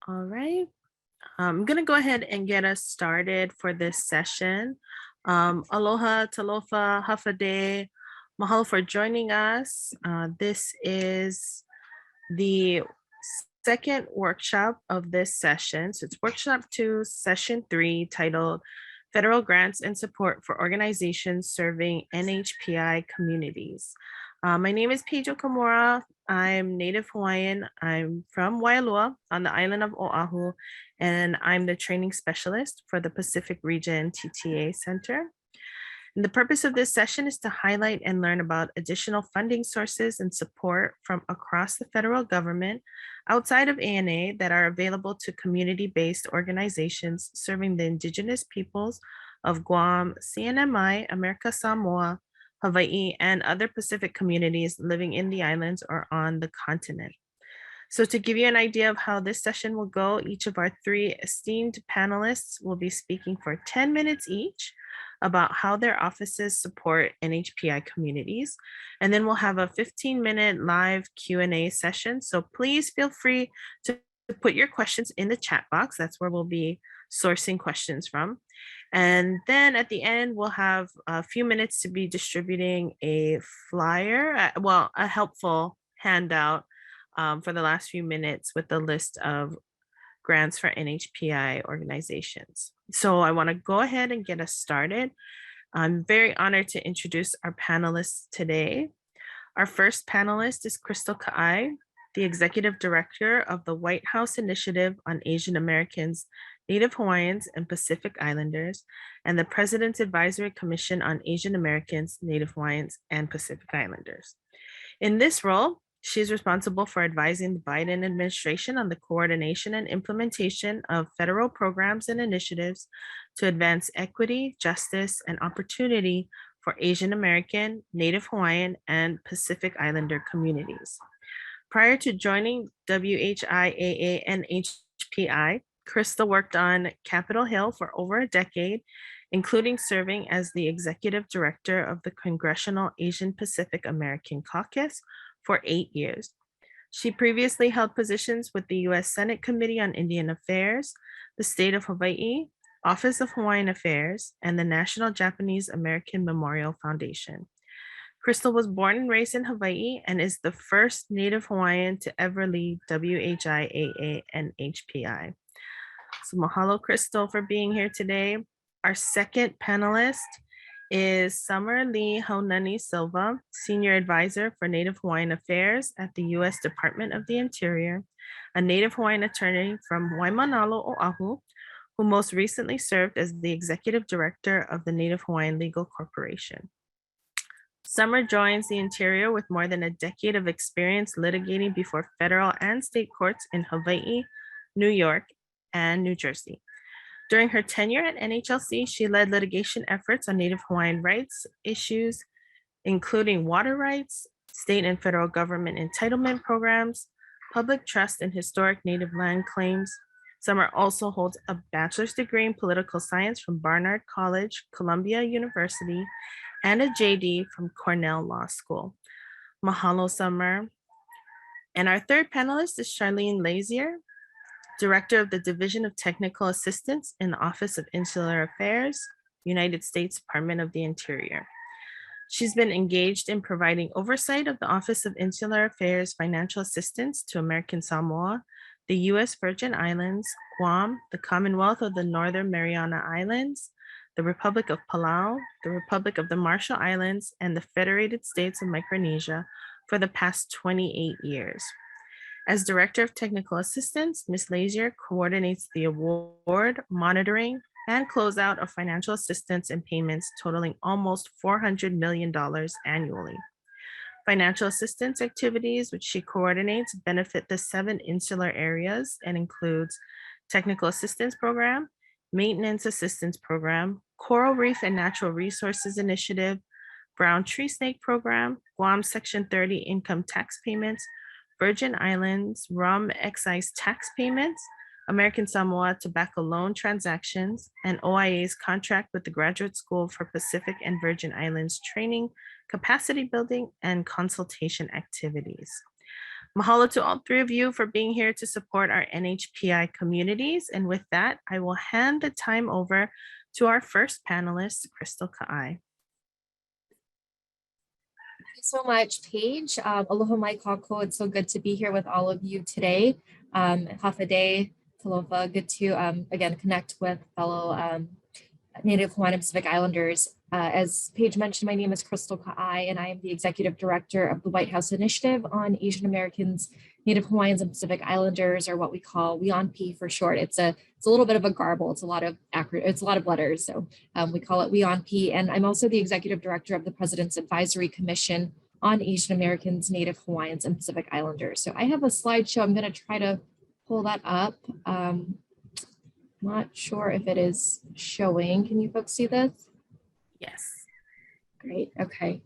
All right. I'm going to go ahead and get us started for this session. Aloha, talofa, hafade. Mahalo for joining us. This is the second workshop of this session. So it's workshop 2, session 3, titled Federal Grants and Support for Organizations Serving NHPI Communities. My name is Pedro Kamura. I'm Native Hawaiian. I'm from Waialua on the island of Oahu, and I'm the training specialist for the Pacific Region TTA Center. And the purpose of this session is to highlight and learn about additional funding sources and support from across the federal government outside of ANA that are available to community-based organizations serving the indigenous peoples of Guam, CNMI, America Samoa, Hawaii, and other Pacific communities living in the islands or on the continent. So to give you an idea of how this session will go, each of our 3 esteemed panelists will be speaking for 10 minutes each about how their offices support NHPI communities. And then we'll have a 15-minute live Q&A session. So please feel free to put your questions in the chat box. That's where we'll be sourcing questions from. And then at the end, we'll have a few minutes to be distributing a flyer, a helpful handout for the last few minutes with the list of grants for NHPI organizations. So I want to go ahead and get us started. I'm very honored to introduce our panelists today. Our first panelist is Crystal Ka'ai, the Executive Director of the White House Initiative on Asian Americans, Native Hawaiians, and Pacific Islanders, and the President's Advisory Commission on Asian Americans, Native Hawaiians, and Pacific Islanders. In this role, she is responsible for advising the Biden administration on the coordination and implementation of federal programs and initiatives to advance equity, justice, and opportunity for Asian American, Native Hawaiian, and Pacific Islander communities. Prior to joining WHIAA and HPI, Crystal worked on Capitol Hill for over a decade, including serving as the executive director of the Congressional Asian Pacific American Caucus for 8 years. She previously held positions with the U.S. Senate Committee on Indian Affairs, the State of Hawaii, Office of Hawaiian Affairs, and the National Japanese American Memorial Foundation. Crystal was born and raised in Hawaii and is the first Native Hawaiian to ever lead WHIAA and HPI. So mahalo, Crystal, for being here today. Our second panelist is Summer Lee Haunani Silva, Senior Advisor for Native Hawaiian Affairs at the U.S. Department of the Interior, a Native Hawaiian attorney from Waimanalo, Oahu, who most recently served as the Executive Director of the Native Hawaiian Legal Corporation. Summer joins the Interior with more than a decade of experience litigating before federal and state courts in Hawaii, New York, and New Jersey. During her tenure at NHLC, she led litigation efforts on Native Hawaiian rights issues, including water rights, state and federal government entitlement programs, public trust and historic Native land claims. Summer also holds a bachelor's degree in political science from Barnard College, Columbia University, and a JD from Cornell Law School. Mahalo, Summer. And our third panelist is Charlene Lazier, Director of the Division of Technical Assistance in the Office of Insular Affairs, United States Department of the Interior. She's been engaged in providing oversight of the Office of Insular Affairs financial assistance to American Samoa, the U.S. Virgin Islands, Guam, the Commonwealth of the Northern Mariana Islands, the Republic of Palau, the Republic of the Marshall Islands, and the Federated States of Micronesia for the past 28 years. As Director of Technical Assistance, Ms. Lazier coordinates the award, monitoring, and closeout of financial assistance and payments totaling almost $400 million annually. Financial assistance activities, which she coordinates, benefit the 7 insular areas and includes Technical Assistance Program, Maintenance Assistance Program, Coral Reef and Natural Resources Initiative, Brown Tree Snake Program, Guam Section 30 Income Tax Payments, Virgin Islands rum excise tax payments, American Samoa tobacco loan transactions, and OIA's contract with the Graduate School for Pacific and Virgin Islands training, capacity building, and consultation activities. Mahalo to all three of you for being here to support our NHPI communities. And with that, I will hand the time over to our first panelist, Crystal Ka'ai. Thank you so much, Paige. Aloha mai kako. It's so good to be here with all of you today. Hafa day, talofa. Good to, again, connect with fellow Native Hawaiian and Pacific Islanders. As Paige mentioned, my name is Crystal Ka'ai, and I am the Executive Director of the White House Initiative on Asian Americans, Native Hawaiians, and Pacific Islanders, or what we call WIONP for short. It's a little bit of a garble. It's a lot of letters, so we call it WIONP. And I'm also the Executive Director of the President's Advisory Commission on Asian Americans, Native Hawaiians, and Pacific Islanders. So I have a slideshow. I'm going to try to pull that up. Not sure if it is showing. Can you folks see this? Yes. Great. Okay.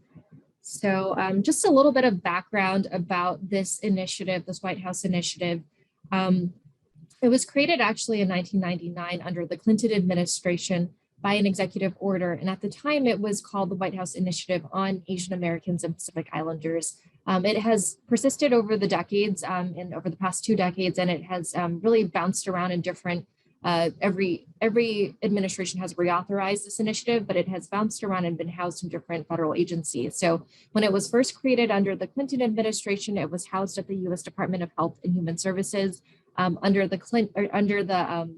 So just a little bit of background about this initiative, this White House initiative. It was created actually in 1999 under the Clinton administration by an executive order. And at the time, it was called the White House Initiative on Asian Americans and Pacific Islanders. It has persisted over the decades and over the past 2 decades, and it has really bounced around in different every administration has reauthorized this initiative, but it has bounced around and been housed in different federal agencies. So when it was first created under the Clinton administration, it was housed at the U.S. Department of Health and Human Services. Under the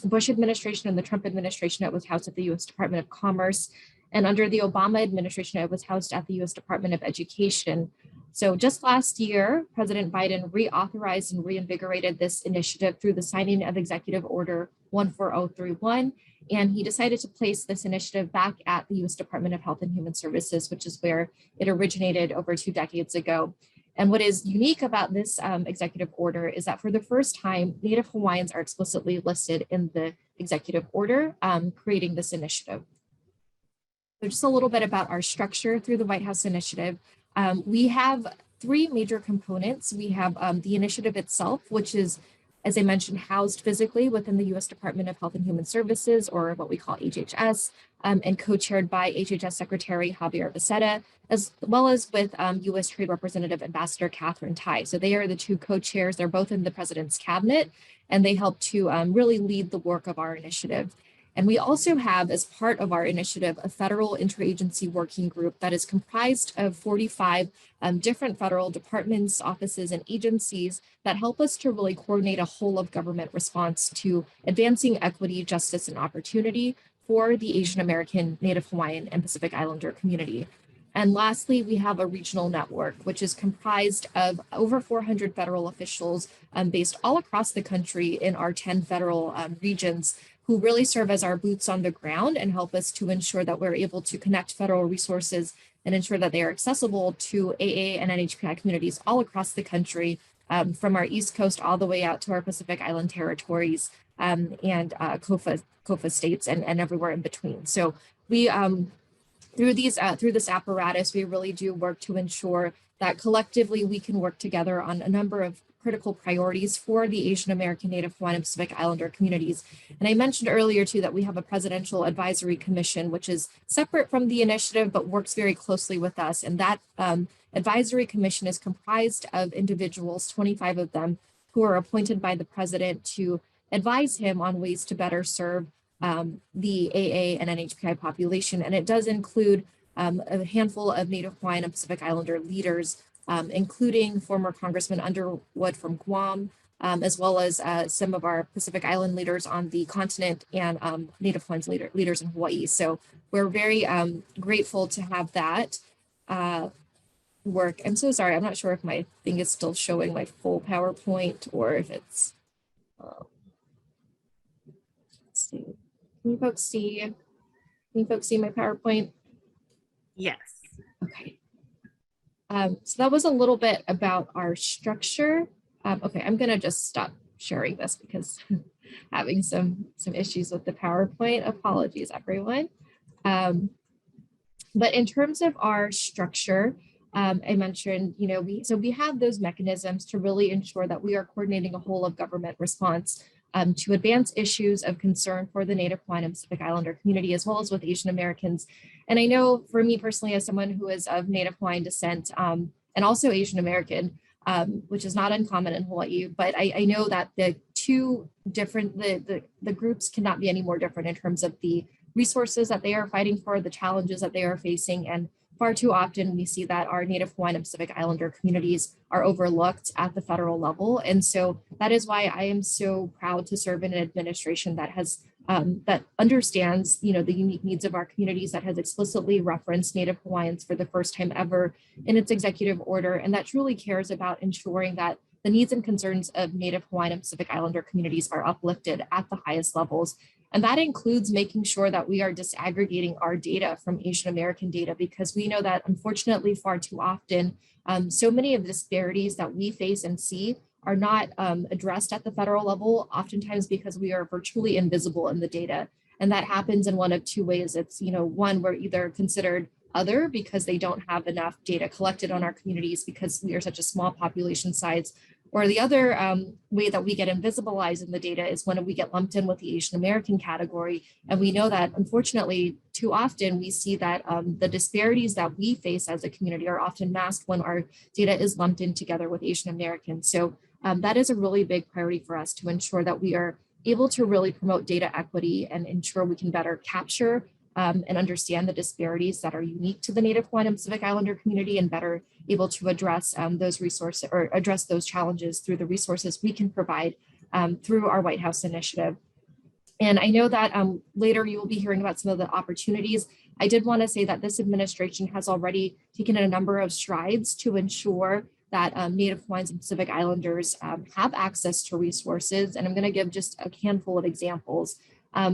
Bush administration and the Trump administration, it was housed at the U.S. Department of Commerce. And under the Obama administration, it was housed at the U.S. Department of Education. So just last year, President Biden reauthorized and reinvigorated this initiative through the signing of Executive Order 14031. And he decided to place this initiative back at the U.S. Department of Health and Human Services, which is where it originated over 2 decades ago. And what is unique about this executive order is that for the first time, Native Hawaiians are explicitly listed in the executive order creating this initiative. So just a little bit about our structure through the White House Initiative. We have 3 major components. We have the initiative itself, which is, as I mentioned, housed physically within the U.S. Department of Health and Human Services, or what we call HHS, and co-chaired by HHS Secretary Javier Becerra, as well as with U.S. Trade Representative Ambassador Catherine Tai. So they are the 2 co-chairs. They're both in the president's cabinet, and they help to really lead the work of our initiative. And we also have, as part of our initiative, a federal interagency working group that is comprised of 45 different federal departments, offices, and agencies that help us to really coordinate a whole of government response to advancing equity, justice, and opportunity for the Asian American, Native Hawaiian, and Pacific Islander community. And lastly, we have a regional network, which is comprised of over 400 federal officials based all across the country in our 10 federal regions, who really serve as our boots on the ground and help us to ensure that we're able to connect federal resources and ensure that they are accessible to AA and NHPI communities all across the country, from our East Coast all the way out to our Pacific Island territories and COFA states and everywhere in between. So we, through this apparatus, we really do work to ensure that collectively we can work together on a number of critical priorities for the Asian American, Native Hawaiian, and Pacific Islander communities. And I mentioned earlier too that we have a presidential advisory commission, which is separate from the initiative, but works very closely with us. And that advisory commission is comprised of individuals, 25 of them, who are appointed by the president to advise him on ways to better serve the AA and NHPI population. And it does include a handful of Native Hawaiian and Pacific Islander leaders, including former Congressman Underwood from Guam, as well as some of our Pacific Island leaders on the continent and Native Hawaiian leaders in Hawaii. So we're very grateful to have that work. I'm so sorry. I'm not sure if my thing is still showing my full PowerPoint or if it's, let's see. Can you folks see my PowerPoint? Yes. Okay. So that was a little bit about our structure. Okay, I'm gonna just stop sharing this because having some issues with the PowerPoint. Apologies, everyone. But in terms of our structure, I mentioned, we have those mechanisms to really ensure that we are coordinating a whole of government response to advance issues of concern for the Native Hawaiian and Pacific Islander community, as well as with Asian Americans. And I know for me personally, as someone who is of Native Hawaiian descent and also Asian American, which is not uncommon in Hawaii. But I know that the groups cannot be any more different in terms of the resources that they are fighting for, the challenges that they are facing. And far too often we see that our Native Hawaiian and Pacific Islander communities are overlooked at the federal level. And so that is why I am so proud to serve in an administration that has that understands, the unique needs of our communities, that has explicitly referenced Native Hawaiians for the first time ever in its executive order, and that truly cares about ensuring that the needs and concerns of Native Hawaiian and Pacific Islander communities are uplifted at the highest levels. And that includes making sure that we are disaggregating our data from Asian American data, because we know that unfortunately far too often, so many of the disparities that we face and see are not addressed at the federal level, oftentimes because we are virtually invisible in the data. And that happens in one of two ways. It's, one, we're either considered other because they don't have enough data collected on our communities because we are such a small population size, or the other way that we get invisibilized in the data is when we get lumped in with the Asian American category. And we know that unfortunately, too often we see that the disparities that we face as a community are often masked when our data is lumped in together with Asian Americans. So that is a really big priority for us to ensure that we are able to really promote data equity and ensure we can better capture and understand the disparities that are unique to the Native Hawaiian and Pacific Islander community, and better able to address those resources or address those challenges through the resources we can provide through our White House initiative. And I know that later you will be hearing about some of the opportunities. I did want to say that this administration has already taken a number of strides to ensure that Native Hawaiians and Pacific Islanders have access to resources. And I'm going to give just a handful of examples.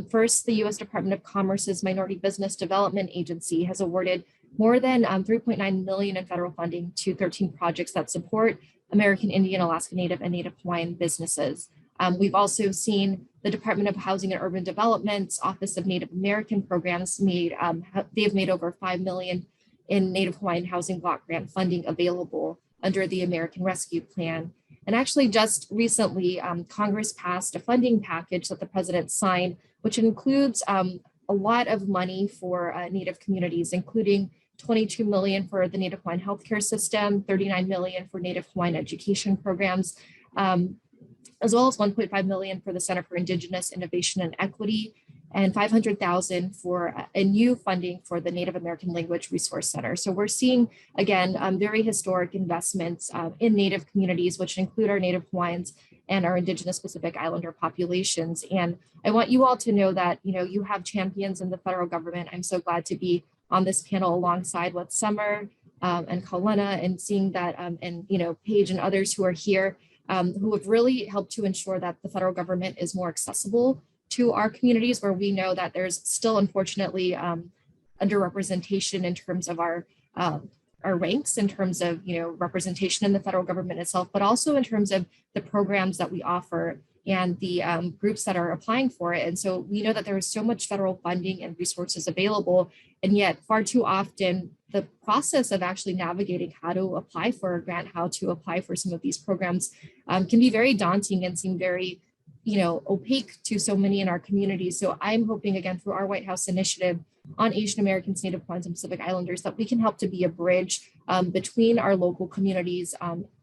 First, the U.S. Department of Commerce's Minority Business Development Agency has awarded more than $3.9 million in federal funding to 13 projects that support American Indian, Alaska Native, and Native Hawaiian businesses. We've also seen the Department of Housing and Urban Development's Office of Native American Programs they've made over $5 million in Native Hawaiian housing block grant funding available under the American Rescue Plan. And actually just recently, Congress passed a funding package that the president signed, which includes a lot of money for Native communities, including $22 million for the Native Hawaiian healthcare system, $39 million for Native Hawaiian education programs, as well as $1.5 million for the Center for Indigenous Innovation and Equity, and $500,000 for a new funding for the Native American Language Resource Center. So we're seeing, again, very historic investments in Native communities, which include our Native Hawaiians and our Indigenous Pacific Islander populations. And I want you all to know that, you have champions in the federal government. I'm so glad to be on this panel alongside with Summer and Kaulana, and seeing that, and Paige and others who are here, who have really helped to ensure that the federal government is more accessible to our communities, where we know that there's still, unfortunately, underrepresentation in terms of our ranks, in terms of representation in the federal government itself, but also in terms of the programs that we offer and the groups that are applying for it. And so we know that there is so much federal funding and resources available, and yet far too often the process of actually navigating how to apply for a grant, how to apply for some of these programs can be very daunting and seem very opaque to so many in our community. So I'm hoping, again, through our White House initiative on Asian Americans, Native Hawaiians, and Pacific Islanders, that we can help to be a bridge between our local communities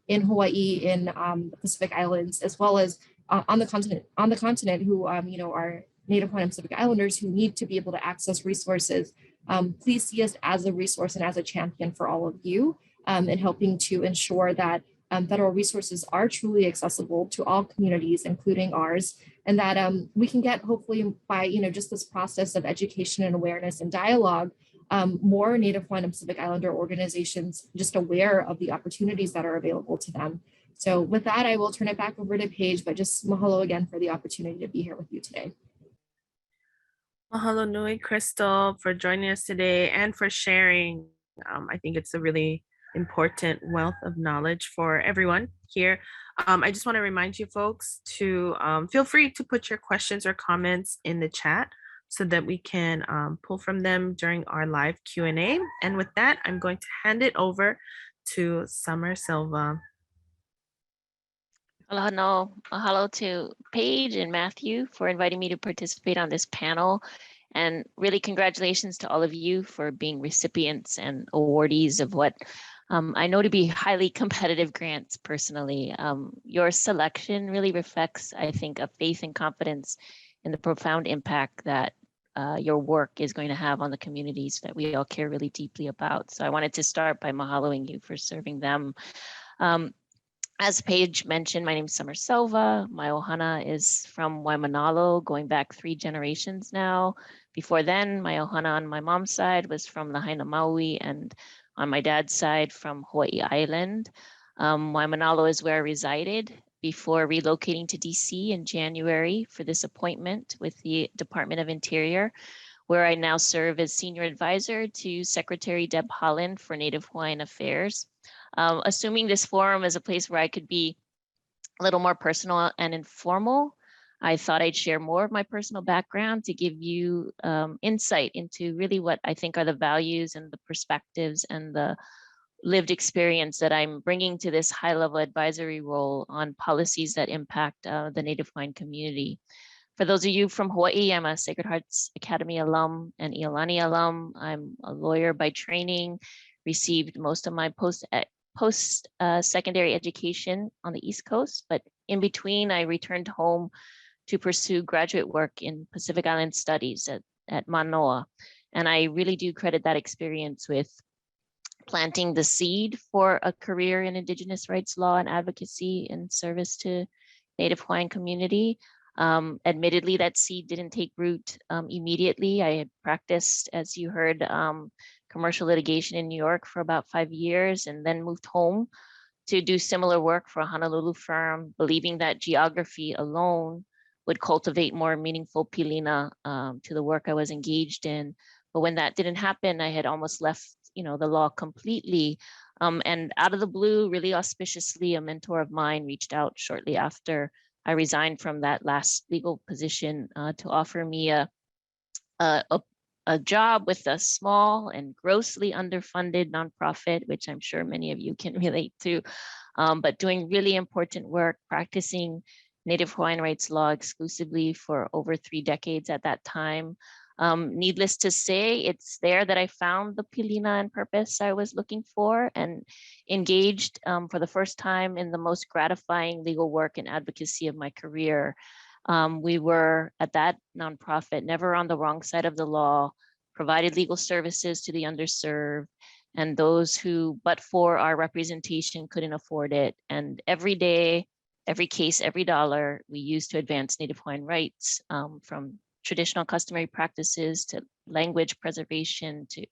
in Hawaii, in the Pacific Islands, as well as on the continent who, are Native Hawaiian and Pacific Islanders who need to be able to access resources. Please see us as a resource and as a champion for all of you in helping to ensure that federal resources are truly accessible to all communities, including ours, and that we can get, hopefully by just this process of education and awareness and dialogue, more Native Hawaiian and Pacific Islander organizations just aware of the opportunities that are available to them. So with that, I will turn it back over to Paige, but just mahalo again for the opportunity to be here with you today. Mahalo nui, Crystal, for joining us today and for sharing. I think it's a really important wealth of knowledge for everyone here. I just want to remind you folks to feel free to put your questions or comments in the chat so that we can pull from them during our live Q&A. And with that, I'm going to hand it over to Summer Silva. Hello to Paige and Matthew for inviting me to participate on this panel. And really congratulations to all of you for being recipients and awardees of what I know to be highly competitive grants personally. Your selection really reflects, I think, a faith and confidence in the profound impact that your work is going to have on the communities that we all care really deeply about. So I wanted to start by mahaloing you for serving them. As Paige mentioned, my name is Summer Silva. My ohana is from Waimanalo, going back 3 generations now. Before then, my ohana on my mom's side was from Lahaina, Maui, and on my dad's side from Hawaii Island. Waimanalo is where I resided before relocating to DC in January for this appointment with the Department of Interior, where I now serve as Senior Advisor to Secretary Deb Haaland for Native Hawaiian Affairs. Assuming this forum is a place where I could be a little more personal and informal, I thought I'd share more of my personal background to give you insight into really what I think are the values and the perspectives and the lived experience that I'm bringing to this high-level advisory role on policies that impact the Native Hawaiian community. For those of you from Hawaii, I'm a Sacred Hearts Academy alum and Iolani alum. I'm a lawyer by training, received most of my post-secondary education on the East Coast, but in between, I returned home to pursue graduate work in Pacific Island Studies at Manoa. And I really do credit that experience with planting the seed for a career in Indigenous rights law and advocacy in service to Native Hawaiian community. Admittedly, that seed didn't take root immediately. I had practiced, as you heard, commercial litigation in New York for about 5 years and then moved home to do similar work for a Honolulu firm, believing that geography alone would cultivate more meaningful pilina to the work I was engaged in. But when that didn't happen, I had almost left the law completely. And out of the blue, really auspiciously, a mentor of mine reached out shortly after I resigned from that last legal position to offer me a job with a small and grossly underfunded nonprofit, which I'm sure many of you can relate to, but doing really important work, practicing Native Hawaiian rights law exclusively for over 3 decades at that time. Needless to say, it's there that I found the pilina and purpose I was looking for and engaged for the first time in the most gratifying legal work and advocacy of my career. We were at that nonprofit never on the wrong side of the law, provided legal services to the underserved and those who, but for our representation, couldn't afford it. And every day, every case, every dollar we used to advance Native Hawaiian rights, from traditional customary practices to language preservation to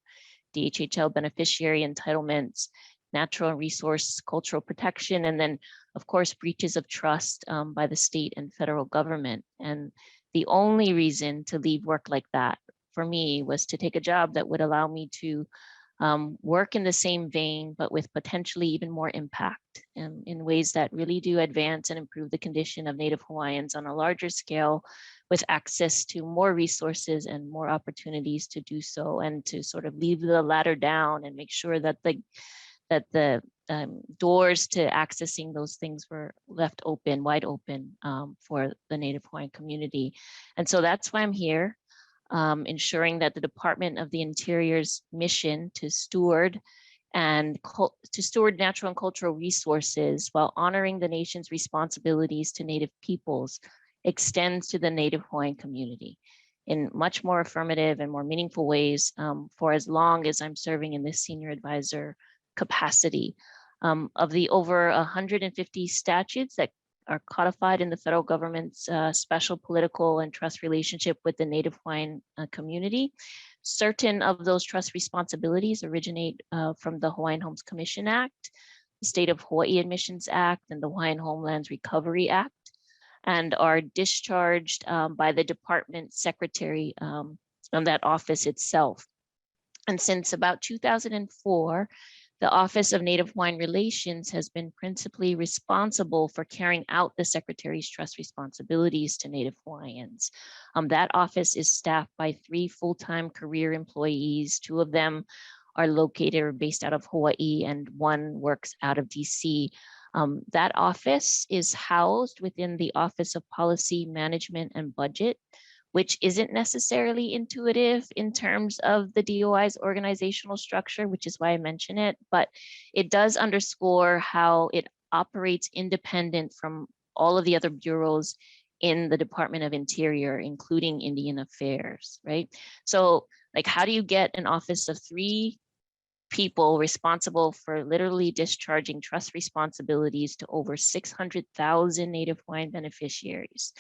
DHHL beneficiary entitlements, natural resource cultural protection, and then of course breaches of trust by the state and federal government. And the only reason to leave work like that for me was to take a job that would allow me to work in the same vein, but with potentially even more impact in ways that really do advance and improve the condition of Native Hawaiians on a larger scale, with access to more resources and more opportunities to do so, and to sort of leave the ladder down and make sure that the doors to accessing those things were left open, wide open for the Native Hawaiian community. And so that's why I'm here. Ensuring that the Department of the Interior's mission to steward natural and cultural resources while honoring the nation's responsibilities to Native peoples extends to the Native Hawaiian community in much more affirmative and more meaningful ways for as long as I'm serving in this senior advisor capacity. Of the over 150 statutes that are codified in the federal government's special political and trust relationship with the Native Hawaiian community. Certain of those trust responsibilities originate from the Hawaiian Homes Commission Act, the State of Hawaii Admissions Act, and the Hawaiian Homelands Recovery Act, and are discharged by the department secretary on that office itself. And since about 2004, the Office of Native Hawaiian Relations has been principally responsible for carrying out the Secretary's trust responsibilities to Native Hawaiians. That office is staffed by 3 full-time career employees. 2 of them are located or based out of Hawaii and 1 works out of DC. That office is housed within the Office of Policy Management and Budget, which isn't necessarily intuitive in terms of the DOI's organizational structure, which is why I mention it, but it does underscore how it operates independent from all of the other bureaus in the Department of Interior, including Indian Affairs, right? So like, how do you get an office of 3 people responsible for literally discharging trust responsibilities to over 600,000 Native Hawaiian beneficiaries?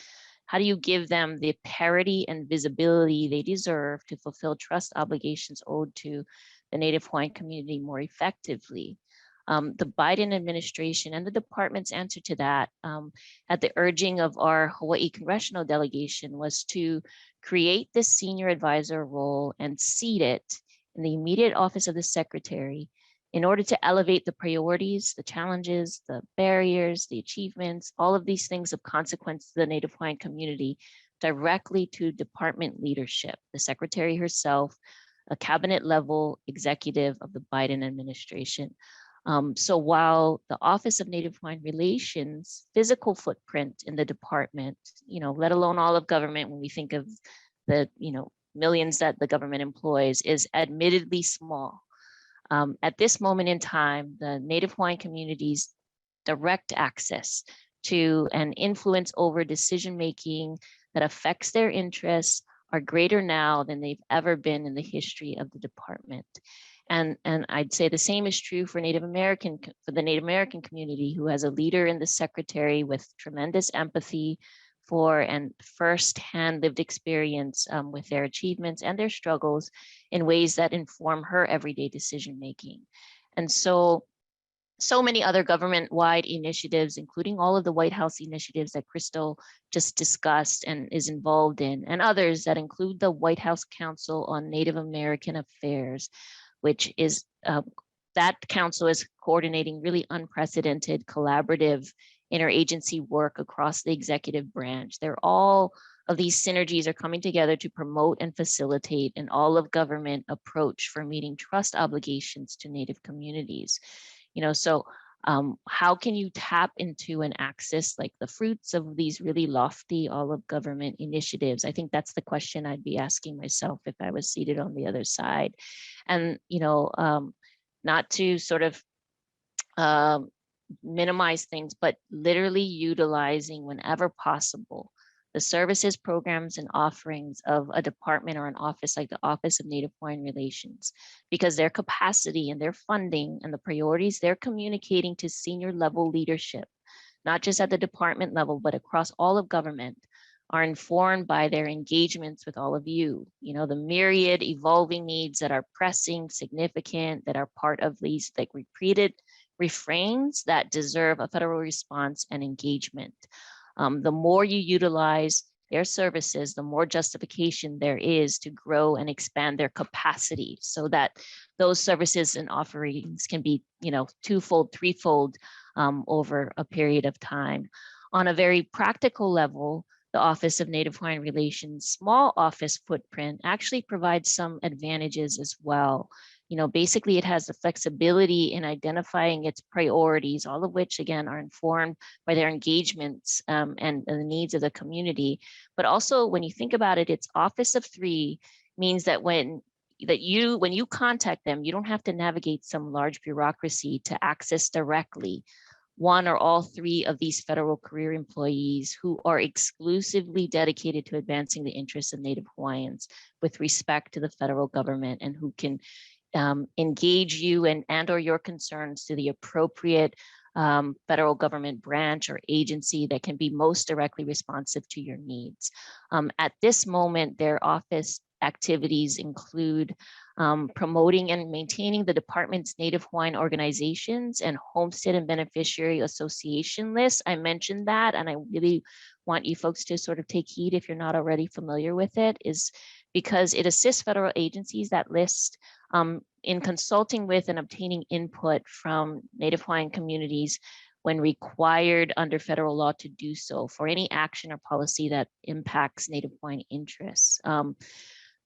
How do you give them the parity and visibility they deserve to fulfill trust obligations owed to the Native Hawaiian community more effectively? The Biden administration and the department's answer to that, at the urging of our Hawaii congressional delegation, was to create this senior advisor role and seat it in the immediate office of the secretary in order to elevate the priorities, the challenges, the barriers, the achievements, all of these things of consequence to the Native Hawaiian community directly to department leadership, the secretary herself, a cabinet level executive of the Biden administration. So while the Office of Native Hawaiian Relations physical footprint in the department, let alone all of government, when we think of the, millions that the government employs, is admittedly small. At this moment in time, the Native Hawaiian community's direct access to and influence over decision-making that affects their interests are greater now than they've ever been in the history of the department. And I'd say the same is true for the Native American community, who has a leader in the secretary with tremendous empathy for and firsthand lived experience with their achievements and their struggles in ways that inform her everyday decision making. And so many other government-wide initiatives, including all of the White House initiatives that Crystal just discussed and is involved in, and others that include the White House Council on Native American Affairs, which is, that council is coordinating really unprecedented collaborative interagency work across the executive branch. All of these synergies are coming together to promote and facilitate an all of government approach for meeting trust obligations to Native communities. So how can you tap into and access like the fruits of these really lofty all of government initiatives? I think that's the question I'd be asking myself if I was seated on the other side. And, not to sort of minimize things, but literally utilizing whenever possible the services, programs, and offerings of a department or an office like the Office of Native Hawaiian Relations, because their capacity and their funding and the priorities they're communicating to senior level leadership, not just at the department level, but across all of government, are informed by their engagements with all of you. The myriad evolving needs that are pressing, significant, that are part of these like repeated refrains that deserve a federal response and engagement. The more you utilize their services, the more justification there is to grow and expand their capacity so that those services and offerings can be, twofold, threefold over a period of time. On a very practical level, the Office of Native Hawaiian Relations small office footprint actually provides some advantages as well. Basically it has the flexibility in identifying its priorities, all of which again are informed by their engagements and the needs of the community. But also when you think about it, its office of 3 means that when you contact them, you don't have to navigate some large bureaucracy to access directly one or all 3 of these federal career employees who are exclusively dedicated to advancing the interests of Native Hawaiians with respect to the federal government, and who can engage you and or your concerns to the appropriate federal government branch or agency that can be most directly responsive to your needs. At this moment, their office activities include promoting and maintaining the department's Native Hawaiian organizations and homestead and beneficiary association lists. I mentioned that, and I really want you folks to sort of take heed if you're not already familiar with it, is because it assists federal agencies, that list, in consulting with and obtaining input from Native Hawaiian communities when required under federal law to do so for any action or policy that impacts Native Hawaiian interests.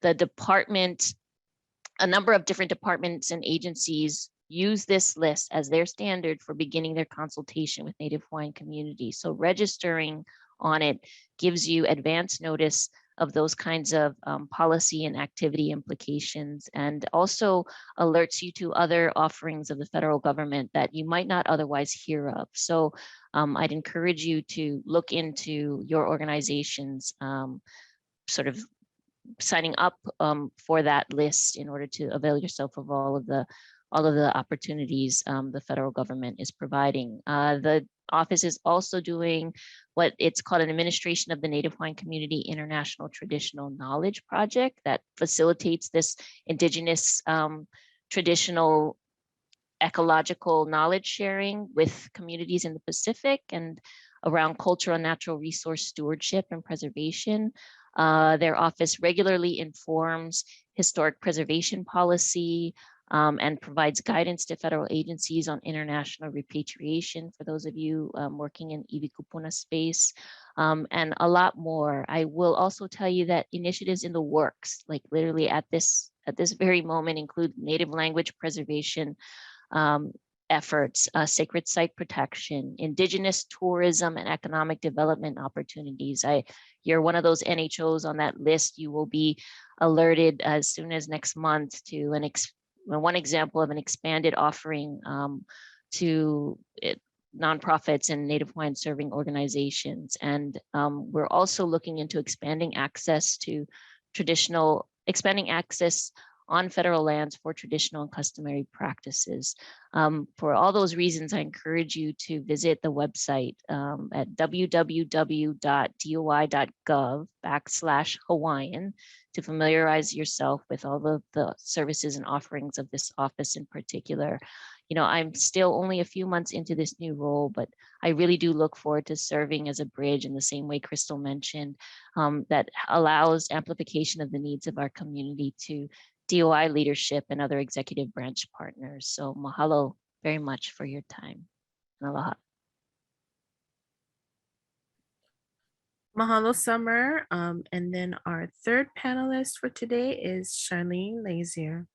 The department, a number of different departments and agencies use this list as their standard for beginning their consultation with Native Hawaiian communities. So registering on it gives you advance notice of those kinds of policy and activity implications, and also alerts you to other offerings of the federal government that you might not otherwise hear of. So I'd encourage you to look into your organization's sort of signing up for that list in order to avail yourself of all of the opportunities the federal government is providing. The office is also doing what it's called an Administration of the Native Hawaiian Community International Traditional Knowledge Project that facilitates this indigenous traditional ecological knowledge sharing with communities in the Pacific and around cultural and natural resource stewardship and preservation. Their office regularly informs historic preservation policy and provides guidance to federal agencies on international repatriation for those of you working in iwi kupuna space, and a lot more. I will also tell you that initiatives in the works, like literally at this very moment, include native language preservation efforts, sacred site protection, indigenous tourism and economic development opportunities. You're one of those NHOs on that list. You will be alerted as soon as next month to one example of an expanded offering to nonprofits and Native Hawaiian serving organizations. And we're also looking into expanding access on federal lands for traditional and customary practices. For all those reasons, I encourage you to visit the website at www.doi.gov/Hawaiian to familiarize yourself with all of the services and offerings of this office in particular. You know, I'm still only a few months into this new role, but I really do look forward to serving as a bridge in the same way Crystal mentioned, that allows amplification of the needs of our community to DOI leadership and other executive branch partners. So mahalo very much for your time. And aloha. Mahalo, Summer. And then our third panelist for today is Charlene Lazier.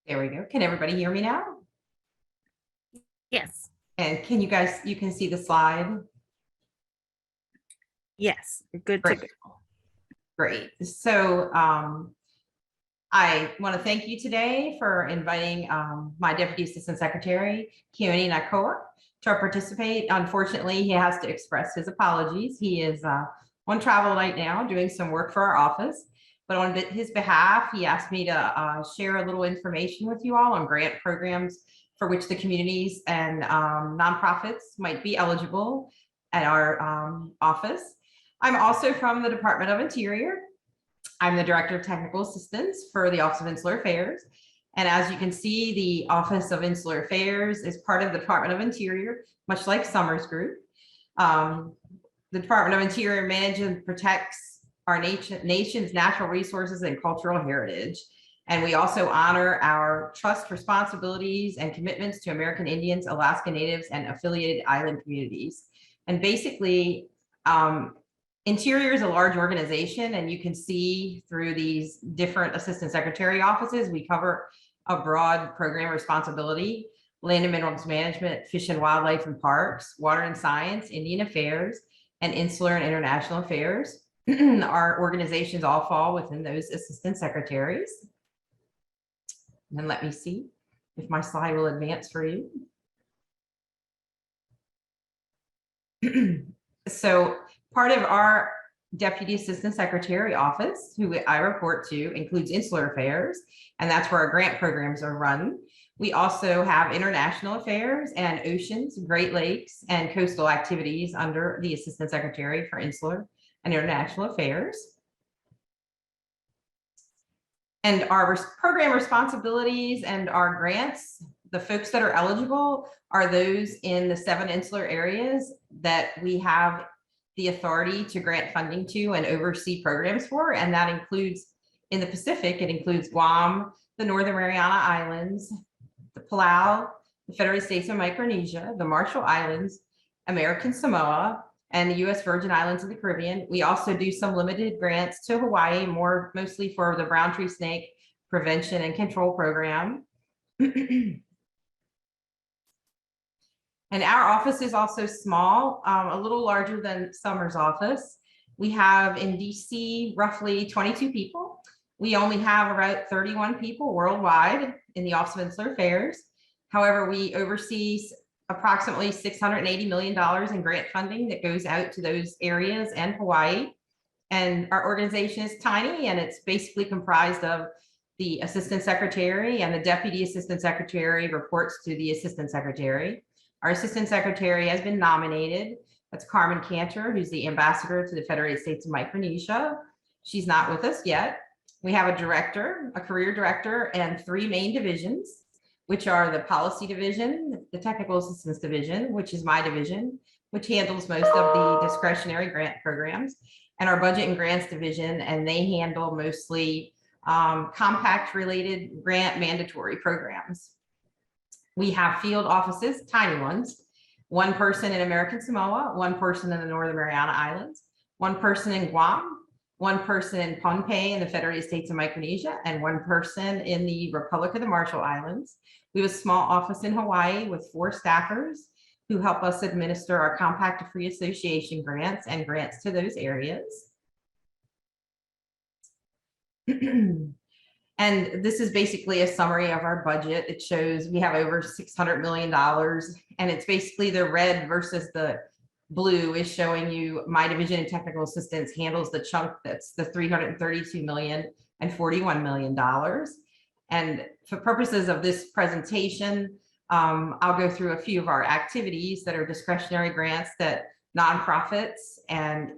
There we go. Can everybody hear me now? Yes. And can you can see the slide? Yes, good Great. to go. Great. So I want to thank you today for inviting my Deputy Assistant Secretary, Keone Nakoa, to participate. Unfortunately, he has to express his apologies. He is on travel right now doing some work for our office. But on his behalf, he asked me to share a little information with you all on grant programs for which the communities and nonprofits might be eligible at our office. I'm also from the Department of Interior. I'm the Director of Technical Assistance for the Office of Insular Affairs. And as you can see, the Office of Insular Affairs is part of the Department of Interior, much like Summers Group. The Department of Interior manages and protects our nation's natural resources and cultural heritage. And we also honor our trust responsibilities and commitments to American Indians, Alaska Natives, and affiliated island communities. And basically, Interior is a large organization, and you can see through these different assistant secretary offices, we cover a broad program responsibility: land and minerals management, fish and wildlife and parks, water and science, Indian affairs, and insular and international affairs. Our organizations all fall within those assistant secretaries. And then let me see if my slide will advance for you. So part of our Deputy Assistant Secretary office, who I report to, includes Insular Affairs, and that's where our grant programs are run. We also have International Affairs and Oceans, Great Lakes, and Coastal Activities under the Assistant Secretary for Insular and International Affairs. And our program responsibilities and our grants, the folks that are eligible are those in the 7 insular areas that we have the authority to grant funding to and oversee programs for. And that includes, in the Pacific, it includes Guam, the Northern Mariana Islands, the Palau, the Federated States of Micronesia, the Marshall Islands, American Samoa, and the U.S. Virgin Islands of the Caribbean. We also do some limited grants to Hawaii, mostly for the brown tree snake prevention and control program. And our office is also small, a little larger than Summer's office. We have in DC roughly 22 people. We only have about 31 people worldwide in the Office of Insular Affairs. However, we oversee approximately $680 million in grant funding that goes out to those areas and Hawaii. And our organization is tiny, and it's basically comprised of the assistant secretary, and the deputy assistant secretary reports to the assistant secretary. Our assistant secretary has been nominated. That's Carmen Cantor, who's the ambassador to the Federated States of Micronesia. She's not with us yet. We have a director, a career director, and 3 main divisions, which are the policy division, the technical assistance division, which is my division, which handles most of the discretionary grant programs, and our budget and grants division, and they handle mostly compact related grant mandatory programs. We have field offices, tiny ones, 1 person in American Samoa, 1 person in the Northern Mariana Islands, 1 person in Guam, 1 person in Pohnpei in the Federated States of Micronesia, and 1 person in the Republic of the Marshall Islands. We have a small office in Hawaii with 4 staffers who help us administer our Compact to Free Association grants and grants to those areas. And this is basically a summary of our budget. It shows we have over $600 million, and it's basically the red versus the blue is showing you my division in technical assistance handles the chunk that's the $332 million and $41 million. And for purposes of this presentation, I'll go through a few of our activities that are discretionary grants that nonprofits and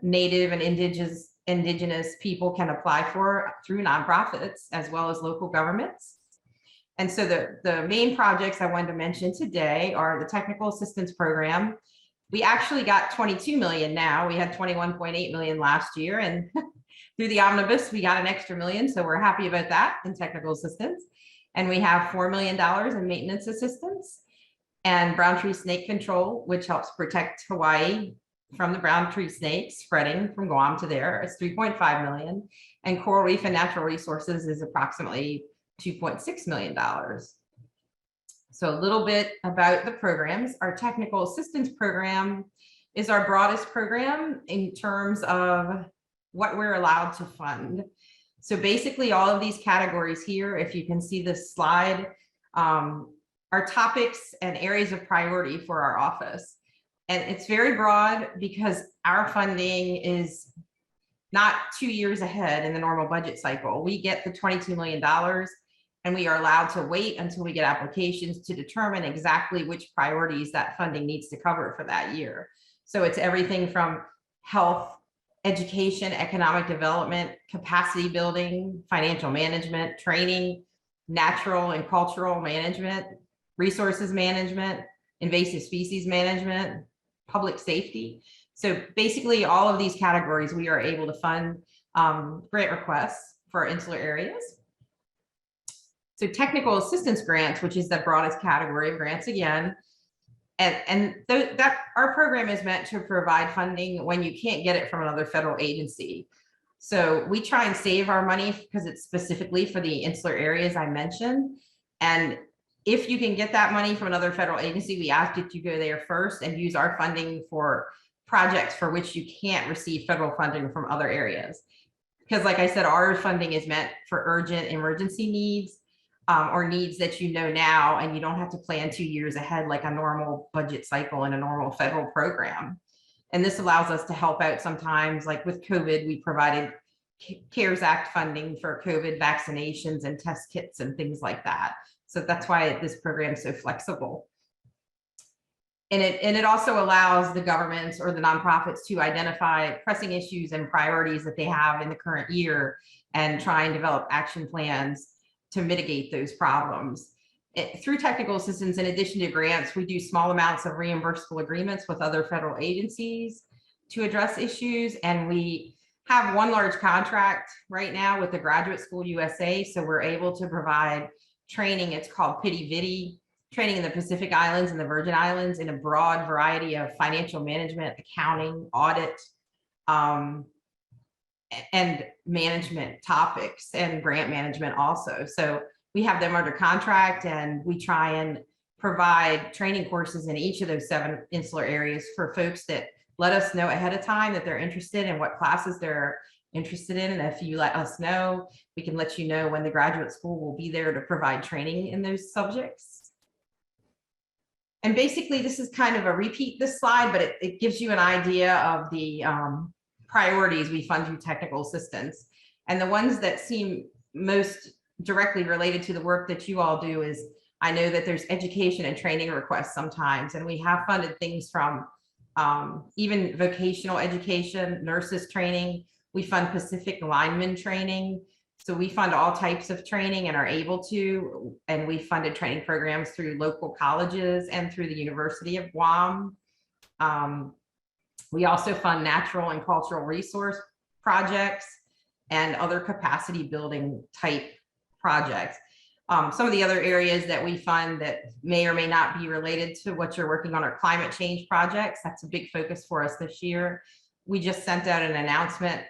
Native and indigenous people can apply for through nonprofits as well as local governments. And so the main projects I wanted to mention today are the technical assistance program. We actually got 22 million now. We had 21.8 million last year, and through the omnibus, we got an extra million. So we're happy about that in technical assistance. And we have $4 million in maintenance assistance, and brown tree snake control, which helps protect Hawaii from the brown tree snakes spreading from Guam to there. It's 3.5 million, and coral reef and natural resources is approximately $2.6 million. So a little bit about the programs. Our technical assistance program is our broadest program in terms of what we're allowed to fund. So basically all of these categories here, if you can see this slide, are topics and areas of priority for our office. And it's very broad because our funding is not 2 years ahead in the normal budget cycle. We get the $22 million, and we are allowed to wait until we get applications to determine exactly which priorities that funding needs to cover for that year. So it's everything from health, education, economic development, capacity building, financial management, training, natural and cultural management, resources management, invasive species management, public safety. So basically all of these categories, we are able to fund grant requests for insular areas. So technical assistance grants, which is the broadest category of grants again, that our program is meant to provide funding when you can't get it from another federal agency. So we try and save our money because it's specifically for the insular areas I mentioned. And if you can get that money from another federal agency, we ask that you go there first and use our funding for projects for which you can't receive federal funding from other areas. Because like I said, our funding is meant for urgent emergency needs or needs that you know now, and you don't have to plan 2 years ahead like a normal budget cycle in a normal federal program. And this allows us to help out sometimes, like with COVID, we provided CARES Act funding for COVID vaccinations and test kits and things like that. So that's why this program is so flexible. And it also allows the governments or the nonprofits to identify pressing issues and priorities that they have in the current year and try and develop action plans to mitigate those problems. Through technical assistance, in addition to grants, we do small amounts of reimbursable agreements with other federal agencies to address issues. And we have one large contract right now with the Graduate School USA. So we're able to provide training. It's called Pity Vidi training in the Pacific Islands and the Virgin Islands in a broad variety of financial management, accounting, audit, and management topics, and grant management also. So we have them under contract, and we try and provide training courses in each of those 7 insular areas for folks that let us know ahead of time that they're interested in what classes they're interested in. And if you let us know, we can let you know when the graduate school will be there to provide training in those subjects. And basically, this is kind of a repeat this slide, but it gives you an idea of the priorities we fund through technical assistance. And the ones that seem most directly related to the work that you all do is, I know that there's education and training requests sometimes, and we have funded things from even vocational education, nurses training. We fund Pacific lineman training. So we fund all types of training and are able to, and we funded training programs through local colleges and through the University of Guam. We also fund natural and cultural resource projects and other capacity building type projects. Some of the other areas that we fund that may or may not be related to what you're working on are climate change projects. That's a big focus for us this year. We just sent out an announcement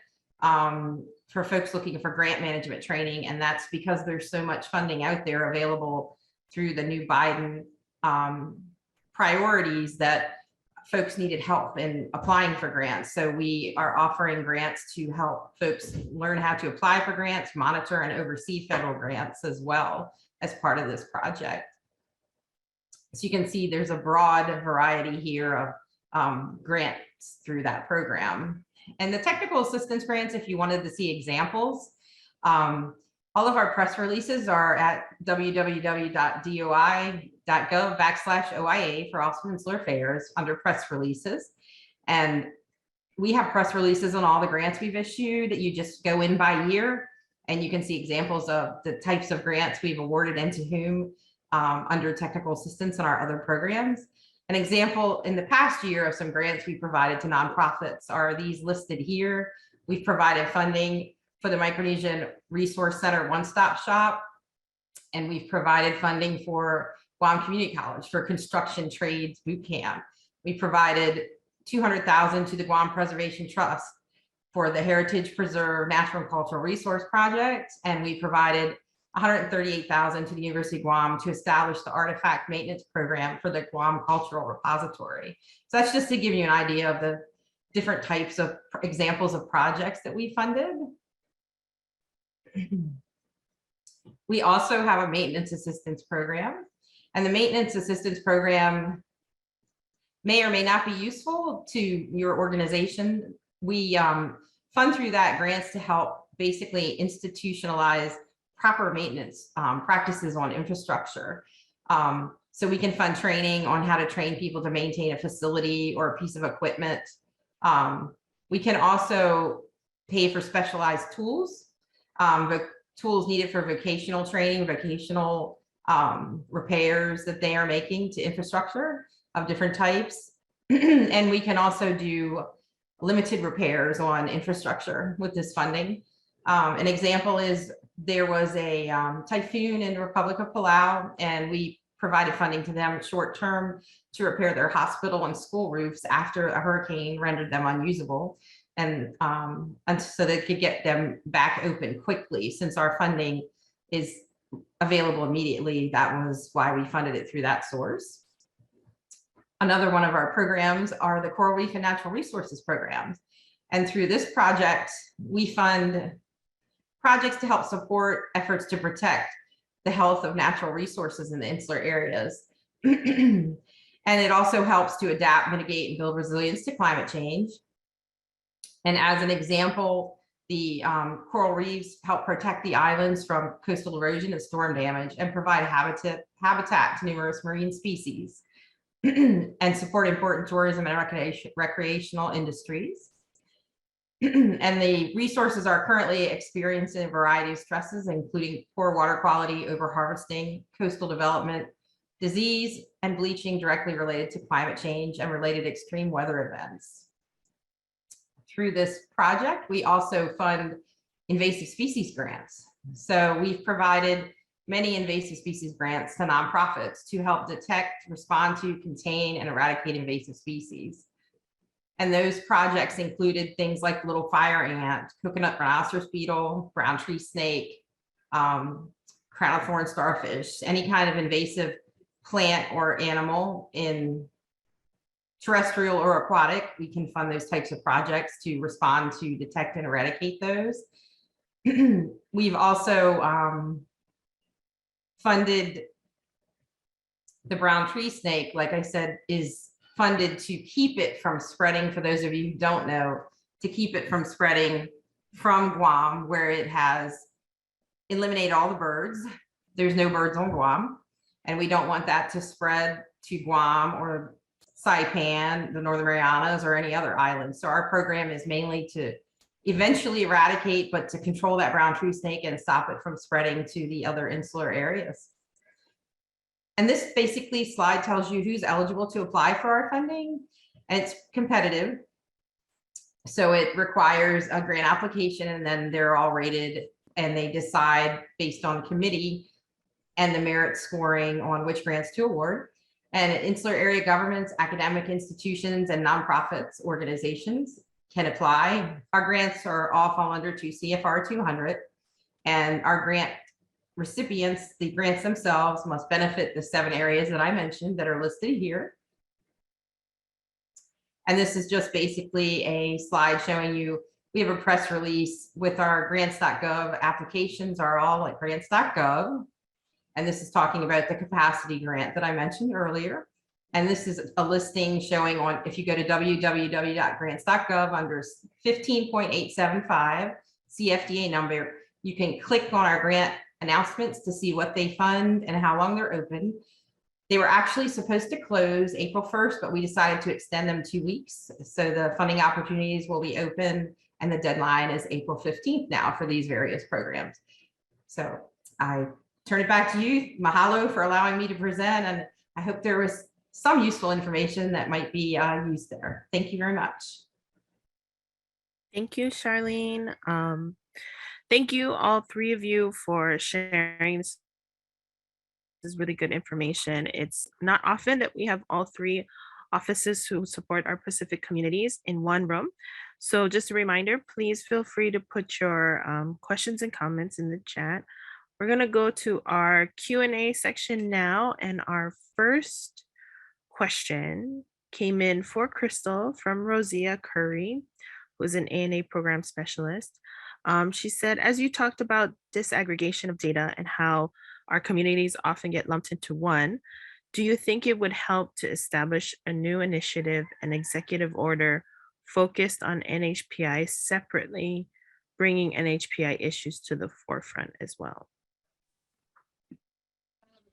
for folks looking for grant management training, and that's because there's so much funding out there available through the new Biden priorities that folks needed help in applying for grants. So we are offering grants to help folks learn how to apply for grants, monitor and oversee federal grants as well as part of this project. So you can see there's a broad variety here of grants through that program. And the technical assistance grants, if you wanted to see examples, all of our press releases are at www.doi.gov/OIA for Office of Insular Affairs under press releases. And we have press releases on all the grants we've issued. You just go in by year and you can see examples of the types of grants we've awarded and to whom under technical assistance in our other programs. An example in the past year of some grants we provided to nonprofits are these listed here. We've provided funding for the Micronesian Resource Center One-Stop Shop, and we've provided funding for Guam Community College for construction trades boot camp. We provided $200,000 to the Guam Preservation Trust for the Heritage Preserve Natural and Cultural Resource Project, and we provided $138,000 to the University of Guam to establish the artifact maintenance program for the Guam Cultural Repository. So that's just to give you an idea of the different types of examples of projects that we funded. We also have a maintenance assistance program, and the maintenance assistance program may or may not be useful to your organization. We fund through that grants to help basically institutionalize proper maintenance practices on infrastructure. So we can fund training on how to train people to maintain a facility or a piece of equipment. We can also pay for specialized tools. The tools needed for vocational training, vocational repairs that they are making to infrastructure of different types. And we can also do limited repairs on infrastructure with this funding. An example is there was a typhoon in the Republic of Palau, and we provided funding to them short term to repair their hospital and school roofs after a hurricane rendered them unusable. And so they could get them back open quickly. Since our funding is available immediately, that was why we funded it through that source. Another one of our programs are the Coral Reef and Natural Resources programs. And through this project, we fund projects to help support efforts to protect the health of natural resources in the insular areas. And it also helps to adapt, mitigate, and build resilience to climate change. And as an example, the coral reefs help protect the islands from coastal erosion and storm damage and provide habitat to numerous marine species and support important tourism and recreational industries. And the resources are currently experiencing a variety of stresses, including poor water quality, overharvesting, coastal development, disease, and bleaching directly related to climate change and related extreme weather events. Through this project, we also fund invasive species grants. So we've provided many invasive species grants to nonprofits to help detect, respond to, contain, and eradicate invasive species. And those projects included things like little fire ant, coconut rhinoceros beetle, brown tree snake, crown of thorn starfish, any kind of invasive plant or animal in terrestrial or aquatic. We can fund those types of projects to respond to, detect, and eradicate those. We've also funded the brown tree snake, like I said, is funded to keep it from spreading, for those of you who don't know, to keep it from spreading from Guam, where it has eliminated all the birds. There's no birds on Guam, and we don't want that to spread to Guam or Saipan, the Northern Marianas, or any other islands. So our program is mainly to eventually eradicate, but to control that brown tree snake and stop it from spreading to the other insular areas. And this basically slide tells you who's eligible to apply for our funding. And it's competitive. So it requires a grant application, and then they're all rated, and they decide based on committee and the merit scoring on which grants to award. And insular area governments, academic institutions, and nonprofits organizations can apply. Our grants are all fall under CFR 200, and our grant recipients, the grants themselves, must benefit the 7 areas that I mentioned that are listed here. And this is just basically a slide showing you, we have a press release with our grants.gov applications are all at grants.gov. And this is talking about the capacity grant that I mentioned earlier. And this is a listing showing on, if you go to www.grants.gov under 15.875 CFDA number, you can click on our grant announcements to see what they fund and how long they're open. They were actually supposed to close April 1st, but we decided to extend them 2 weeks. So the funding opportunities will be open, and the deadline is April 15th now for these various programs. So I turn it back to you. Mahalo for allowing me to present, and I hope there was some useful information that might be used there. Thank you very much. Thank you, Charlene. Thank you, all 3 of you, for sharing. This is really good information. It's not often that we have all 3 offices who support our Pacific communities in one room. So just a reminder, please feel free to put your questions and comments in the chat. We're going to go to our Q&A section now, and our first question came in for Crystal from Rosia Curry, who's an ANA program specialist. She said, as you talked about disaggregation of data and how our communities often get lumped into one, do you think it would help to establish a new initiative, an executive order focused on NHPI separately, bringing NHPI issues to the forefront as well?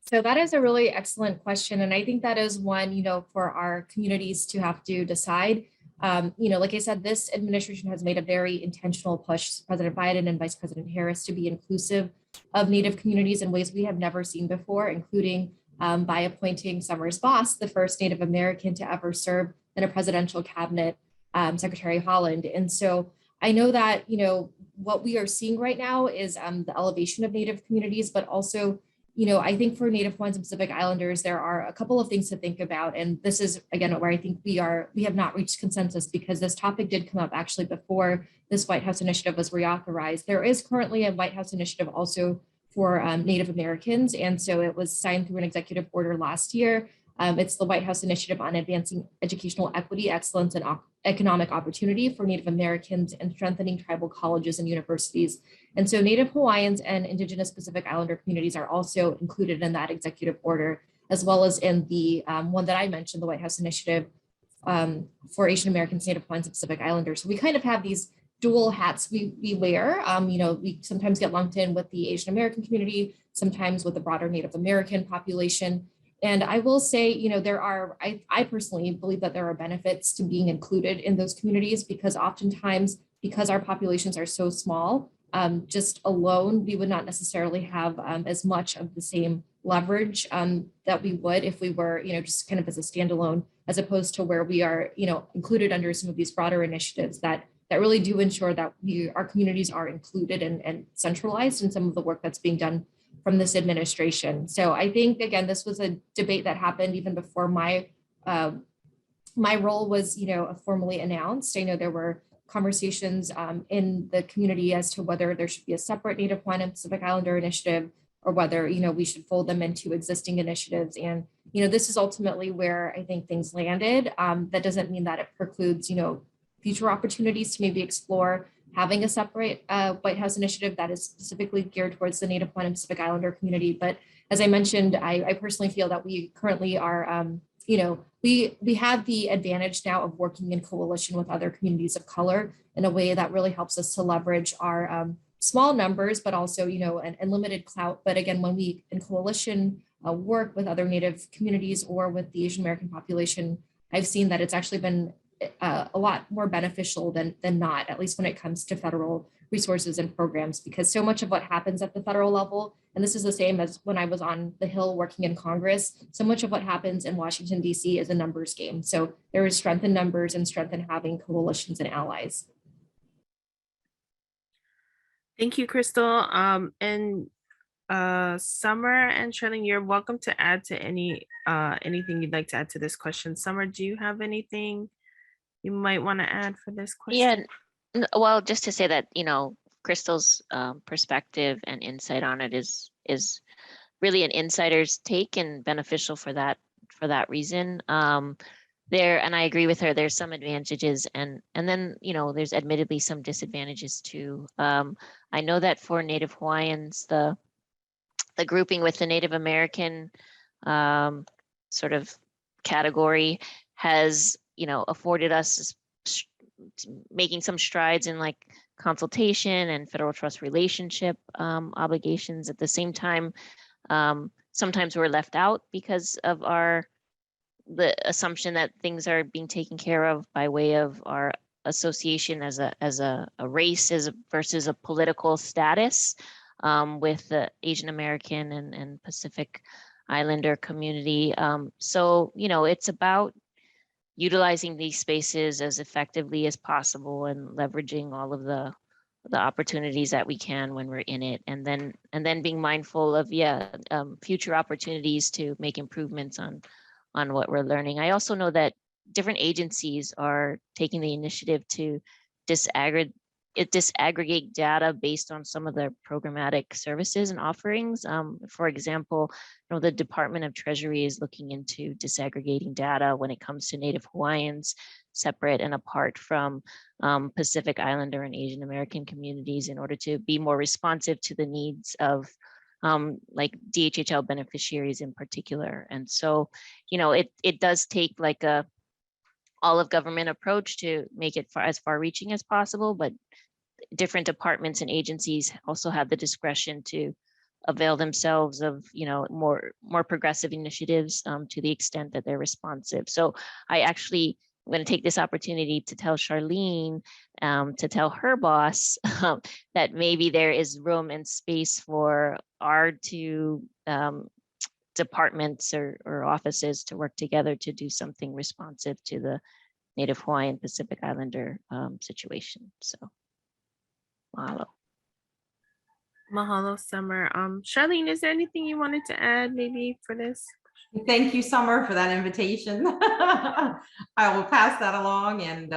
So that is a really excellent question. And I think that is one, for our communities to have to decide. Like I said, this administration has made a very intentional push, President Biden and Vice President Harris, to be inclusive of Native communities in ways we have never seen before, including by appointing Summers Boss, the first Native American to ever serve in a presidential cabinet, Secretary Holland. And so I know that, what we are seeing right now is the elevation of Native communities, but also I think for Native Hawaiians and Pacific Islanders, there are a couple of things to think about. And this is, again, where I think we have not reached consensus, because this topic did come up actually before this White House initiative was reauthorized. There is currently a White House initiative also for Native Americans. And so it was signed through an executive order last year. It's the White House Initiative on Advancing Educational Equity, Excellence, and Economic Opportunity for Native Americans and Strengthening Tribal Colleges and Universities. And so Native Hawaiians and Indigenous Pacific Islander communities are also included in that executive order, as well as in the one that I mentioned, the White House Initiative for Asian Americans, Native Hawaiians, and Pacific Islanders. So we kind of have these dual hats we wear. We sometimes get lumped in with the Asian American community, sometimes with the broader Native American population. And I will say, I personally believe that there are benefits to being included in those communities, because oftentimes, because our populations are so small, just alone, we would not necessarily have as much of the same leverage that we would if we were, just kind of as a standalone, as opposed to where we are, included under some of these broader initiatives that really do ensure that our communities are included and centralized in some of the work that's being done this administration. So I think, again, this was a debate that happened even before my role was, formally announced. I know there were conversations in the community as to whether there should be a separate Native Hawaiian and Pacific Islander initiative, or whether, we should fold them into existing initiatives. And, this is ultimately where I think things landed. That doesn't mean that it precludes, future opportunities to maybe explore having a separate White House initiative that is specifically geared towards the Native Hawaiian and Pacific Islander community. But as I mentioned, I personally feel that we currently are, we have the advantage now of working in coalition with other communities of color in a way that really helps us to leverage our small numbers, but also, and limited clout. But again, when we in coalition work with other Native communities or with the Asian American population, I've seen that it's actually been a lot more beneficial than not, at least when it comes to federal resources and programs, because so much of what happens at the federal level, and this is the same as when I was on the Hill working in Congress, so much of what happens in Washington, D.C. is a numbers game. So there is strength in numbers and strength in having coalitions and allies. Thank you, Crystal. And Summer and Charlene, you're welcome to add to anything you'd like to add to this question. Summer, do you have anything you might want to add for this question? Yeah, well, just to say that, Crystal's perspective and insight on it is really an insider's take and beneficial for that reason. And I agree with her, there's some advantages and then, there's admittedly some disadvantages too. I know that for Native Hawaiians, the grouping with the Native American sort of category has, afforded us making some strides in like consultation and federal trust relationship obligations. At the same time, sometimes we're left out because of the assumption that things are being taken care of by way of our association as a race versus a political status with the Asian American and Pacific Islander community. So, it's about utilizing these spaces as effectively as possible and leveraging all of the opportunities that we can when we're in it, and then being mindful of future opportunities to make improvements on what we're learning. I also know that different agencies are taking the initiative to disaggregate data based on some of their programmatic services and offerings. For example, the Department of Treasury is looking into disaggregating data when it comes to Native Hawaiians, separate and apart from Pacific Islander and Asian American communities, in order to be more responsive to the needs of like DHHL beneficiaries in particular. And so, it does take like a all of government approach to make it as far reaching as possible, but different departments and agencies also have the discretion to avail themselves of, more progressive initiatives to the extent that they're responsive. So I'm going to take this opportunity to tell Charlene, to tell her boss that maybe there is room and space for our two departments or offices to work together to do something responsive to the Native Hawaiian Pacific Islander situation. So, mahalo. Mahalo, Summer. Charlene, is there anything you wanted to add maybe for this? Thank you, Summer, for that invitation. I will pass that along, and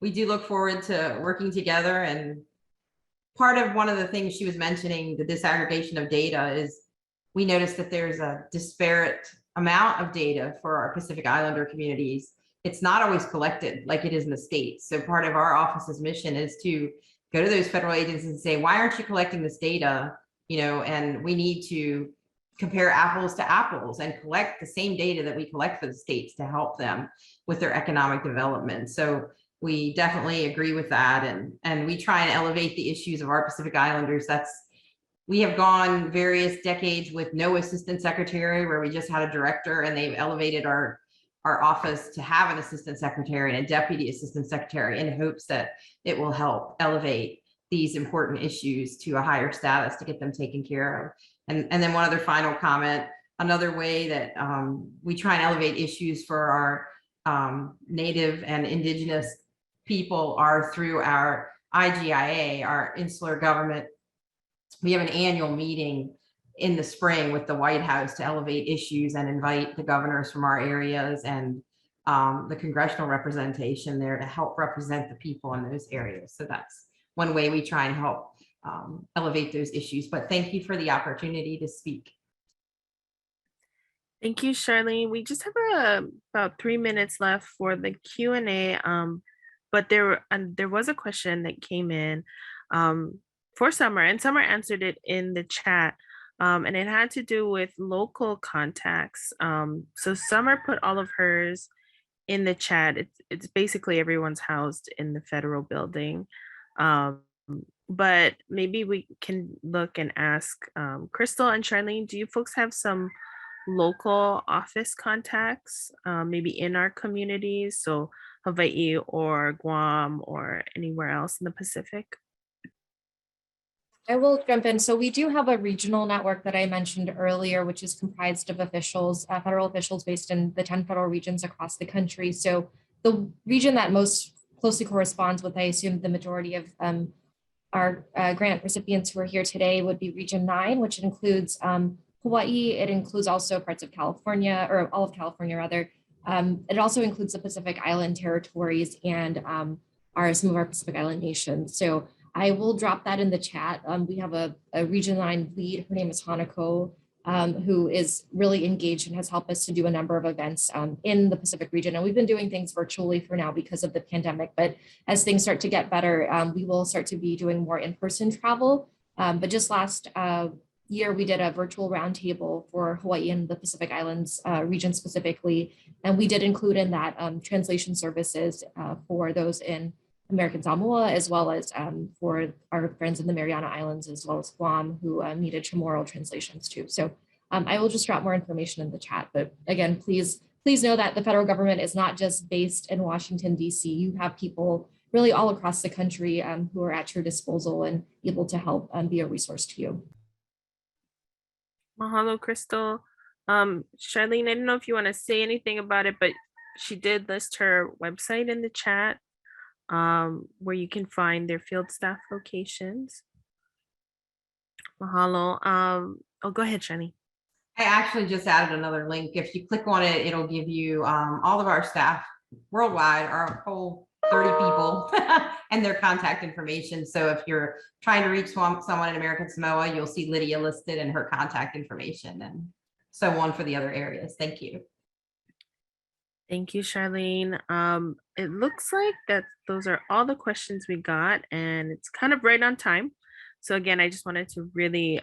we do look forward to working together. And one of the things she was mentioning, the disaggregation of data, is we noticed that there's a disparate amount of data for our Pacific Islander communities. It's not always collected like it is in the States. So part of our office's mission is to go to those federal agencies and say, why aren't you collecting this data? And we need to compare apples to apples and collect the same data that we collect for the states to help them with their economic development. So we definitely agree with that. And we try and elevate the issues of our Pacific Islanders. We have gone various decades with no assistant secretary, where we just had a director, and they've elevated our office to have an assistant secretary and a deputy assistant secretary in hopes that it will help elevate these important issues to a higher status to get them taken care of. And then one other final comment, another way that we try and elevate issues for our Native and Indigenous people are through our IGIA, our insular government. We have an annual meeting in the spring with the White House to elevate issues and invite the governors from our areas and the congressional representation there to help represent the people in those areas. So that's one way we try and help elevate those issues. But thank you for the opportunity to speak. Thank you, Charlene. We just have about 3 minutes left for the Q&A. But there was a question that came in for Summer, and Summer answered it in the chat. And it had to do with local contacts. So Summer put all of hers in the chat. It's basically everyone's housed in the federal building. But maybe we can look and ask Crystal and Charlene, do you folks have some local office contacts, maybe in our communities, so Hawaii or Guam or anywhere else in the Pacific? I will jump in. So we do have a regional network that I mentioned earlier, which is comprised of officials, federal officials based in the 10 federal regions across the country. So the region that most closely corresponds with, I assume, the majority of our grant recipients who are here today would be Region 9, which includes Hawaii. It includes also parts of California, or all of California rather. It also includes the Pacific Island territories and some of our Pacific Island nations. So I will drop that in the chat. We have a Region 9 lead. Her name is Hanako, who is really engaged and has helped us to do a number of events in the Pacific region. And we've been doing things virtually for now because of the pandemic. But as things start to get better, we will start to be doing more in-person travel. But just last year, we did a virtual roundtable for Hawaii and the Pacific Islands region specifically. And we did include in that translation services for those in American Samoa, as well as for our friends in the Mariana Islands, as well as Guam, who needed Chamorro translations too. So I will just drop more information in the chat. But again, please know that the federal government is not just based in Washington, D.C. You have people really all across the country who are at your disposal and able to help be a resource to you. Mahalo, Crystal. Charlene, I don't know if you want to say anything about it, but she did list her website in the chat, where you can find their field staff locations. Mahalo. Go ahead, Shani. I actually just added another link. If you click on it, it'll give you all of our staff worldwide, our whole 30 people and their contact information. So if you're trying to reach someone in American Samoa, you'll see Lydia listed and her contact information and so on for the other areas. Thank you. Thank you, Charlene. It looks like those are all the questions we got, and it's kind of right on time. So again, I just wanted to really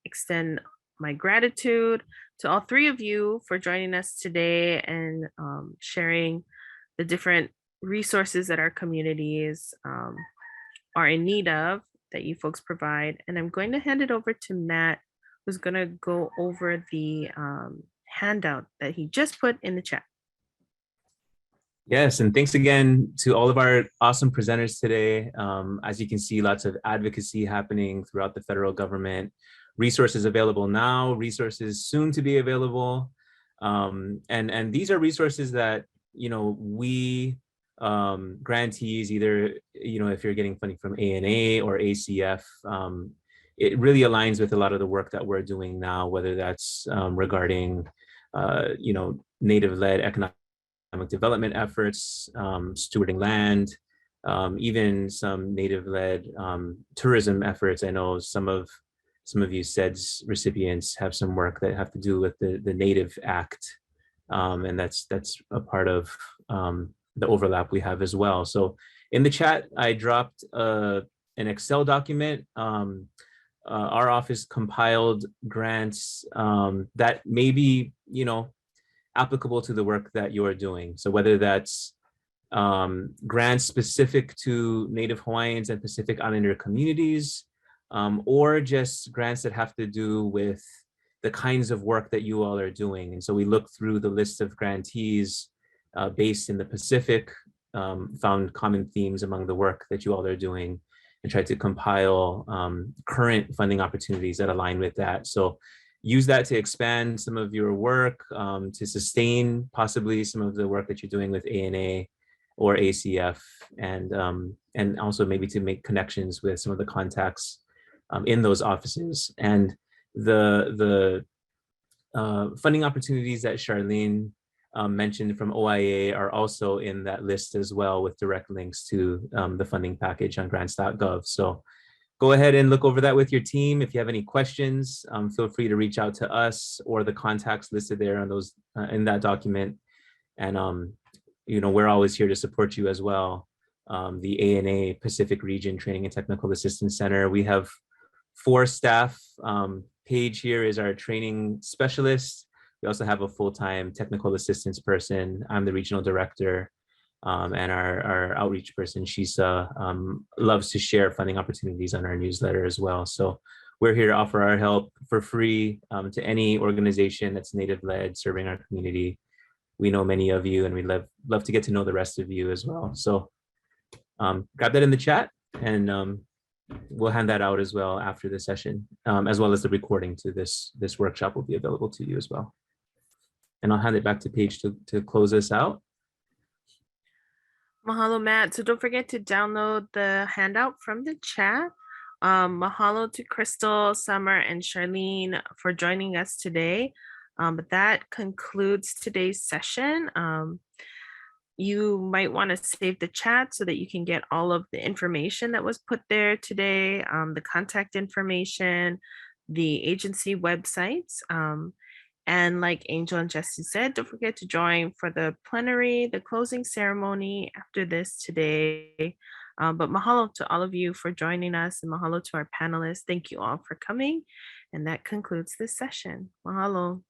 extend my gratitude to all three of you for joining us today and sharing the different resources that our communities are in need of that you folks provide. And I'm going to hand it over to Matt, who's going to go over the handout that he just put in the chat. Yes, and thanks again to all of our awesome presenters today. As you can see, lots of advocacy happening throughout the federal government. Resources available now, resources soon to be available. And these are resources that, we grantees, either, if you're getting funding from ANA or ACF, it really aligns with a lot of the work that we're doing now, whether that's regarding, Native-led economic development efforts, stewarding land, even some Native-led tourism efforts. I know some of you SEDS recipients have some work that have to do with the Native Act, and that's a part of the overlap we have as well. So in the chat, I dropped an Excel document. Our office compiled grants that may be, applicable to the work that you're doing. So whether that's grants specific to Native Hawaiians and Pacific Islander communities, or just grants that have to do with the kinds of work that you all are doing. And so we looked through the list of grantees based in the Pacific, found common themes among the work that you all are doing, and tried to compile current funding opportunities that align with that. So use that to expand some of your work, to sustain possibly some of the work that you're doing with ANA or ACF, and also maybe to make connections with some of the contacts in those offices. And The funding opportunities that Charlene mentioned from OIA are also in that list as well, with direct links to the funding package on grants.gov. So go ahead and look over that with your team. If you have any questions, feel free to reach out to us or the contacts listed there on those in that document. And we're always here to support you as well. The ANA Pacific Region Training and Technical Assistance Center, we have 4 staff. Paige here is our training specialist. We also have a full-time technical assistance person. I'm the regional director. And our outreach person, Shisa, loves to share funding opportunities on our newsletter as well. So we're here to offer our help for free to any organization that's Native-led, serving our community. We know many of you, and we'd love to get to know the rest of you as well. So grab that in the chat, and we'll hand that out as well after the session, as well as the recording to this workshop will be available to you as well. And I'll hand it back to Paige to close us out. Mahalo, Matt. So don't forget to download the handout from the chat. Mahalo to Crystal, Summer, and Charlene for joining us today. But that concludes today's session. You might want to save the chat so that you can get all of the information that was put there today, the contact information, the agency websites. And like Angel and Jesse said, don't forget to join for the plenary, the closing ceremony after this today. But mahalo to all of you for joining us, and mahalo to our panelists. Thank you all for coming. And that concludes this session. Mahalo.